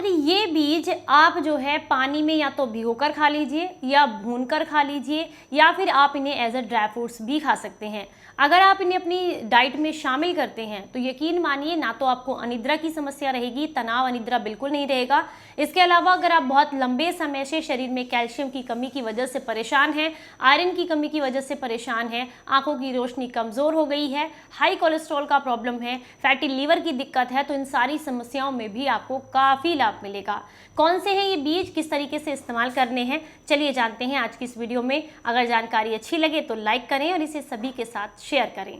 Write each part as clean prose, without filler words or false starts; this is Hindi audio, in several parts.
मात्र ये बीज आप जो है पानी में या तो भिगोकर खा लीजिए या भूनकर खा लीजिए या फिर आप इन्हें एज अ ड्राई फ्रूट्स भी खा सकते हैं। अगर आप इन्हें अपनी डाइट में शामिल करते हैं तो यकीन मानिए ना तो आपको अनिद्रा की समस्या रहेगी, तनाव अनिद्रा बिल्कुल नहीं रहेगा। इसके अलावा अगर आप बहुत लंबे समय से शरीर में कैल्शियम की कमी की वजह से परेशान हैं, आयरन की कमी की वजह से परेशान हैं, आंखों की रोशनी कमज़ोर हो गई है, हाई कोलेस्ट्रॉल का प्रॉब्लम है, फैटी लीवर की दिक्कत है, तो इन सारी समस्याओं में भी आपको काफ़ी लाभ मिलेगा। कौन से हैं ये बीज, किस तरीके से इस्तेमाल करने हैं, चलिए जानते हैं आज की इस वीडियो में। अगर जानकारी अच्छी लगे तो लाइक करें और इसे सभी के साथ शेयर करें।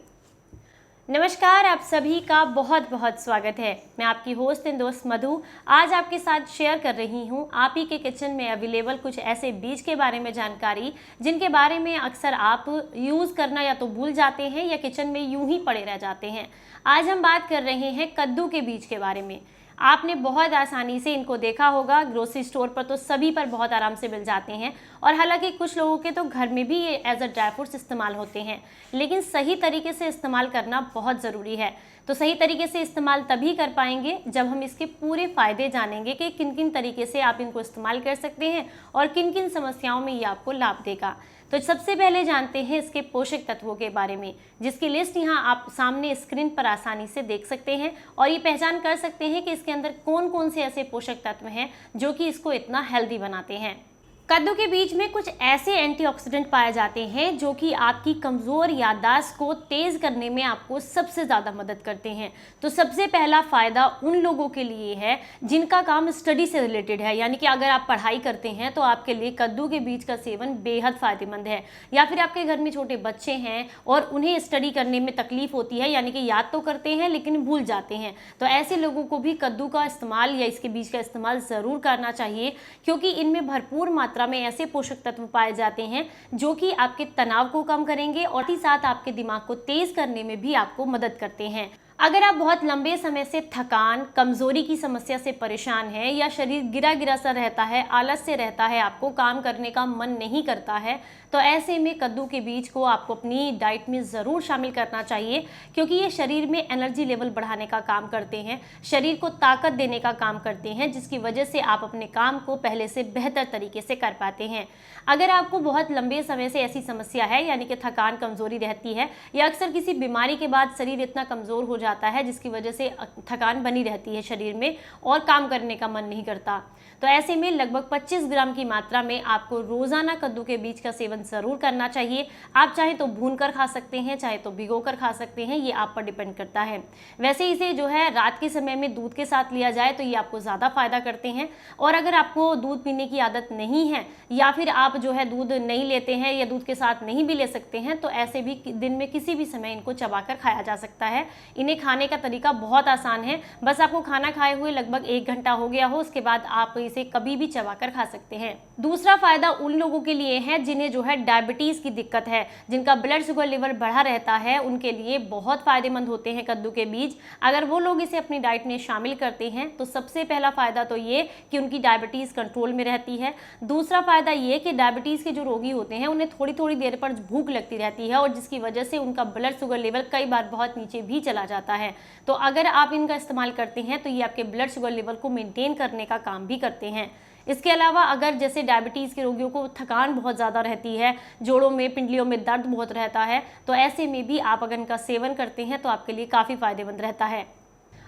नमस्कार, आप सभी का बहुत बहुत स्वागत है। मैं आपकी होस्ट एंड दोस्त मधु आज आपके साथ शेयर कर रही हूँ आप ही के किचन में अवेलेबल कुछ ऐसे बीज के बारे में जानकारी जिनके बारे में अक्सर आप यूज़ करना या तो भूल जाते हैं या किचन में यूं ही पड़े रह जाते हैं। आज हम बात कर रहे हैं कद्दू के बीज के बारे में। आपने बहुत आसानी से इनको देखा होगा, ग्रोसरी स्टोर पर तो सभी पर बहुत आराम से मिल जाते हैं और हालांकि कुछ लोगों के तो घर में भी ये एज अ ड्राई फ्रूट्स इस्तेमाल होते हैं, लेकिन सही तरीके से इस्तेमाल करना बहुत ज़रूरी है। तो सही तरीके से इस्तेमाल तभी कर पाएंगे जब हम इसके पूरे फ़ायदे जानेंगे कि किन किन तरीके से आप इनको इस्तेमाल कर सकते हैं और किन किन समस्याओं में ये आपको लाभ देगा। तो सबसे पहले जानते हैं इसके पोषक तत्वों के बारे में, जिसकी लिस्ट यहाँ आप सामने स्क्रीन पर आसानी से देख सकते हैं और ये पहचान कर सकते हैं कि इसके अंदर कौन कौन से ऐसे पोषक तत्व हैं जो कि इसको इतना हेल्दी बनाते हैं। कद्दू के बीज में कुछ ऐसे एंटीऑक्सीडेंट पाए जाते हैं जो कि आपकी कमज़ोर याददाश्त को तेज़ करने में आपको सबसे ज़्यादा मदद करते हैं। तो सबसे पहला फ़ायदा उन लोगों के लिए है जिनका काम स्टडी से रिलेटेड है, यानी कि अगर आप पढ़ाई करते हैं तो आपके लिए कद्दू के बीज का सेवन बेहद फ़ायदेमंद है। या फिर आपके घर में छोटे बच्चे हैं और उन्हें स्टडी करने में तकलीफ़ होती है, यानी कि याद तो करते हैं लेकिन भूल जाते हैं, तो ऐसे लोगों को भी कद्दू का इस्तेमाल या इसके बीज का इस्तेमाल ज़रूर करना चाहिए, क्योंकि इनमें भरपूर मात्रा में ऐसे पोषक तत्व पाए जाते हैं जो कि आपके तनाव को कम करेंगे और ही साथ आपके दिमाग को तेज करने में भी आपको मदद करते हैं। अगर आप बहुत लंबे समय से थकान, कमजोरी की समस्या से परेशान हैं या शरीर गिरा गिरा सा रहता है, आलस से रहता है, आपको काम करने का मन नहीं करता है, तो ऐसे में कद्दू के बीज को आपको अपनी डाइट में ज़रूर शामिल करना चाहिए, क्योंकि ये शरीर में एनर्जी लेवल बढ़ाने का काम करते हैं, शरीर को ताकत देने का काम करते हैं, जिसकी वजह से आप अपने काम को पहले से बेहतर तरीके से कर पाते हैं। अगर आपको बहुत लंबे समय से ऐसी समस्या है, यानी कि थकान, कमजोरी रहती है या अक्सर किसी बीमारी के बाद शरीर इतना कमज़ोर हो जाता है जिसकी वजह से थकान बनी रहती है शरीर में और काम करने का मन नहीं करता, तो ऐसे में लगभग 25 ग्राम की मात्रा में आपको रोज़ाना कद्दू के बीज का सेवन ज़रूर करना चाहिए। आप चाहे तो भूनकर खा सकते हैं, चाहे तो भिगोकर खा सकते हैं, ये आप पर डिपेंड करता है। वैसे इसे जो है रात के समय में दूध के साथ लिया जाए तो ये आपको ज़्यादा फ़ायदा करते हैं। और अगर आपको दूध पीने की आदत नहीं है या फिर आप जो है दूध नहीं लेते हैं या दूध के साथ नहीं भी ले सकते हैं, तो ऐसे भी दिन में किसी भी समय इनको चबाकर खाया जा सकता है। इन्हें खाने का तरीका बहुत आसान है, बस आपको खाना खाए हुए लगभग 1 घंटा हो गया हो, उसके बाद आप इसे कभी भी चबाकर खा सकते हैं। दूसरा फायदा उन लोगों के लिए है जिन्हें जो है डायबिटीज की दिक्कत है, जिनका ब्लड शुगर लेवल बढ़ा रहता है, उनके लिए बहुत फायदेमंद होते हैं कद्दू के बीज। अगर वो लोग इसे अपनी डाइट में शामिल करते हैं तो सबसे पहला फायदा तो ये कि उनकी डायबिटीज कंट्रोल में रहती है। दूसरा फायदा ये कि डायबिटीज के जो रोगी होते हैं उन्हें थोड़ी थोड़ी देर पर भूख लगती रहती है और जिसकी वजह से उनका ब्लड शुगर लेवल कई बार बहुत नीचे भी चला जाता है। तो अगर आप इनका इस्तेमाल करते हैं तो ये आपके ब्लड शुगर लेवल को मेंटेन करने का काम भी करते हैं। इसके अलावा अगर जैसे डायबिटीज़ के रोगियों को थकान बहुत ज़्यादा रहती है, जोड़ों में, पिंडलियों में दर्द बहुत रहता है, तो ऐसे में भी आप अगर इनका सेवन करते हैं तो आपके लिए काफ़ी फायदेमंद रहता है।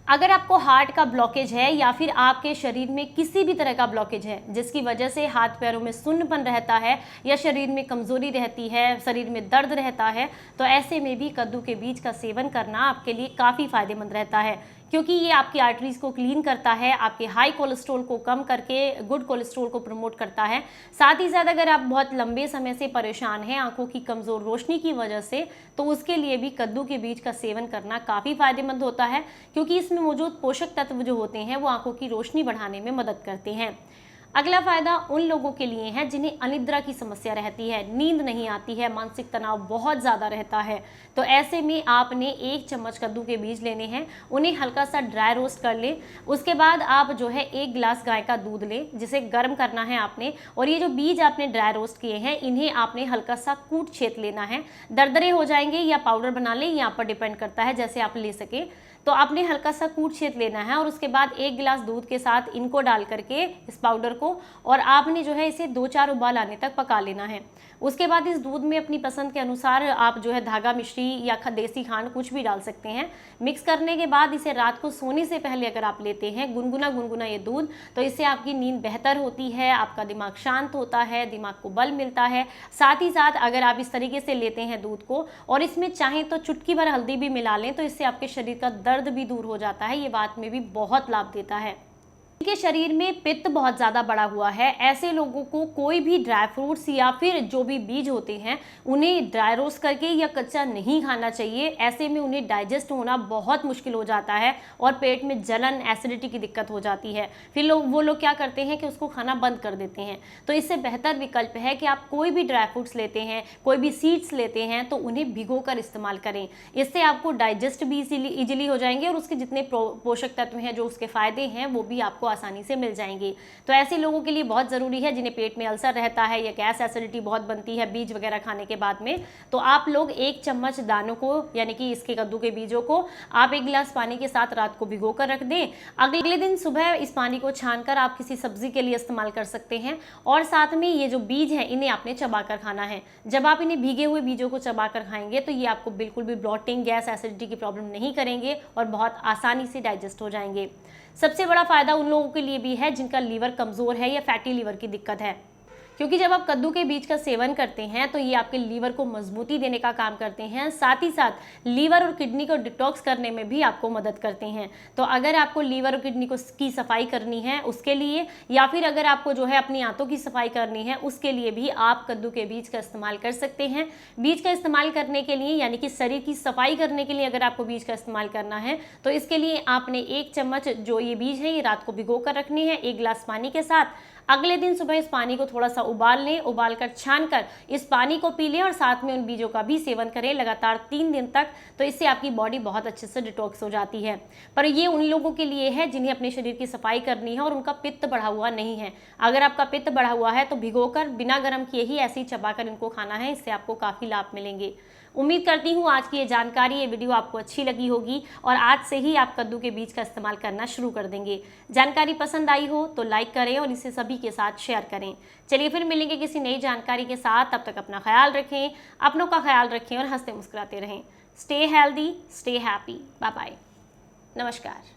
अगर आपको हार्ट का ब्लॉकेज है या फिर आपके शरीर में किसी भी तरह का ब्लॉकेज है जिसकी वजह से हाथ पैरों में सुन्नपन रहता है या शरीर में कमज़ोरी रहती है, शरीर में दर्द रहता है, तो ऐसे में भी कद्दू के बीज का सेवन करना आपके लिए काफ़ी फायदेमंद रहता है, क्योंकि ये आपकी आर्टरीज को क्लीन करता है, आपके हाई कोलेस्ट्रॉल को कम करके गुड कोलेस्ट्रॉल को प्रमोट करता है। साथ ही साथ अगर आप बहुत लंबे समय से परेशान हैं आंखों की कमज़ोर रोशनी की वजह से, तो उसके लिए भी कद्दू के बीज का सेवन करना काफ़ी फायदेमंद होता है, क्योंकि इसमें मौजूद पोषक तत्व जो होते हैं वो आंखों की रोशनी बढ़ाने में मदद करते हैं। अगला फायदा उन लोगों के लिए है जिन्हें अनिद्रा की समस्या रहती है, नींद नहीं आती है, मानसिक तनाव बहुत ज़्यादा रहता है, तो ऐसे में आपने 1 चम्मच कद्दू के बीज लेने हैं, उन्हें हल्का सा ड्राई रोस्ट कर लें। उसके बाद आप जो है 1 गिलास गाय का दूध लें, जिसे गर्म करना है आपने, और ये जो बीज आपने ड्राई रोस्ट किए हैं इन्हें आपने हल्का सा कूट छेद लेना है। दरदरे हो जाएंगे या पाउडर बना लें, ये आप पर डिपेंड करता है जैसे आप ले सकें। तो आपने हल्का सा कूट छेद लेना है और उसके बाद 1 गिलास दूध के साथ इनको डाल करके इस पाउडर को, और आपने जो है इसे 2-4 उबाल आने तक पका लेना है। उसके बाद इस दूध में अपनी पसंद के अनुसार आप जो है धागा मिश्री या देसी खांड कुछ भी डाल सकते हैं। मिक्स करने के बाद इसे रात को सोने से पहले अगर आप लेते हैं गुनगुना ये दूध, तो इससे आपकी नींद बेहतर होती है, आपका दिमाग शांत होता है, दिमाग को बल मिलता है। साथ ही साथ अगर आप इस तरीके से लेते हैं दूध को और इसमें चाहें तो चुटकी भर हल्दी भी मिला लें, तो इससे आपके शरीर का दर्द भी दूर हो जाता है। ये बात में भी बहुत लाभ देता है। के शरीर में पित्त बहुत ज़्यादा बढ़ा हुआ है, ऐसे लोगों को कोई भी ड्राई फ्रूट्स या फिर जो भी बीज होते हैं उन्हें ड्राई रोस्ट करके या कच्चा नहीं खाना चाहिए। ऐसे में उन्हें डाइजेस्ट होना बहुत मुश्किल हो जाता है और पेट में जलन, एसिडिटी की दिक्कत हो जाती है। फिर वो लोग क्या करते हैं कि उसको खाना बंद कर देते हैं। तो इससे बेहतर विकल्प है कि आप कोई भी ड्राई फ्रूट्स लेते हैं, कोई भी सीड्स लेते हैं, तो उन्हें भिगो कर इस्तेमाल करें। इससे आपको डाइजेस्ट भी इजीली हो जाएंगे और उसके जितने पोषक तत्व हैं, जो उसके फायदे हैं, वो भी आपको आसानी से मिल जाएंगे। तो ऐसे लोगों के लिए बहुत ज़रूरी है जिन्हें पेट में अल्सर रहता है या गैस एसिडिटी बहुत बनती है बीज वगैरह खाने के बाद में, तो आप लोग 1 चम्मच दानों को, यानी कि इसके कद्दू के बीजों को आप 1 गिलास पानी के साथ रात को भिगो कर रख दें। अगले दिन सुबह इस पानी को छानकर आप किसी सब्जी के लिए इस्तेमाल कर सकते हैं। और साथ में ये जो बीज हैं इन्हें आपने चबाकर खाना है। जब आप इन्हें भीगे हुए बीजों को चबाकर खाएंगे तो ये आपको बिल्कुल भी ब्लॉटिंग, गैस एसिडिटी की प्रॉब्लम नहीं करेंगे और बहुत आसानी से डाइजेस्ट हो जाएंगे। सबसे बड़ा फायदा उन लोगों के लिए भी है जिनका लीवर कमज़ोर है या फैटी लीवर की दिक्कत है, क्योंकि जब आप कद्दू के बीज का सेवन करते हैं तो ये आपके लीवर को मजबूती देने का काम करते हैं। साथ ही साथ लीवर और किडनी को डिटॉक्स करने में भी आपको मदद करते हैं। तो अगर आपको लीवर और किडनी की सफाई करनी है उसके लिए, या फिर अगर आपको जो है अपनी आंतों की सफाई करनी है उसके लिए भी आप कद्दू के बीज का इस्तेमाल कर सकते हैं। बीज का इस्तेमाल करने के लिए, यानी कि शरीर की सफाई करने के लिए अगर आपको बीज का इस्तेमाल करना है तो इसके लिए आपने 1 चम्मच जो ये बीज है ये रात को भिगो कर रखनी है 1 गिलास पानी के साथ। अगले दिन सुबह इस पानी को थोड़ा सा उबाल लें, उबाल कर छान कर इस पानी को पी लें और साथ में उन बीजों का भी सेवन करें लगातार 3 दिन तक। तो इससे आपकी बॉडी बहुत अच्छे से डिटॉक्स हो जाती है। पर ये उन लोगों के लिए है जिन्हें अपने शरीर की सफाई करनी है और उनका पित्त बढ़ा हुआ नहीं है। अगर आपका पित्त बढ़ा हुआ है तो भिगोकर बिना गर्म किए ही ऐसे ही चबाकर इनको खाना है, इससे आपको काफ़ी लाभ मिलेंगे। उम्मीद करती हूँ आज की ये जानकारी, ये वीडियो आपको अच्छी लगी होगी और आज से ही आप कद्दू के बीज का इस्तेमाल करना शुरू कर देंगे। जानकारी पसंद आई हो तो लाइक करें और इसे सभी के साथ शेयर करें। चलिए फिर मिलेंगे किसी नई जानकारी के साथ। तब तक अपना ख्याल रखें, अपनों का ख्याल रखें और हंसते मुस्कुराते रहें। Stay healthy, stay happy. Bye bye. नमस्कार।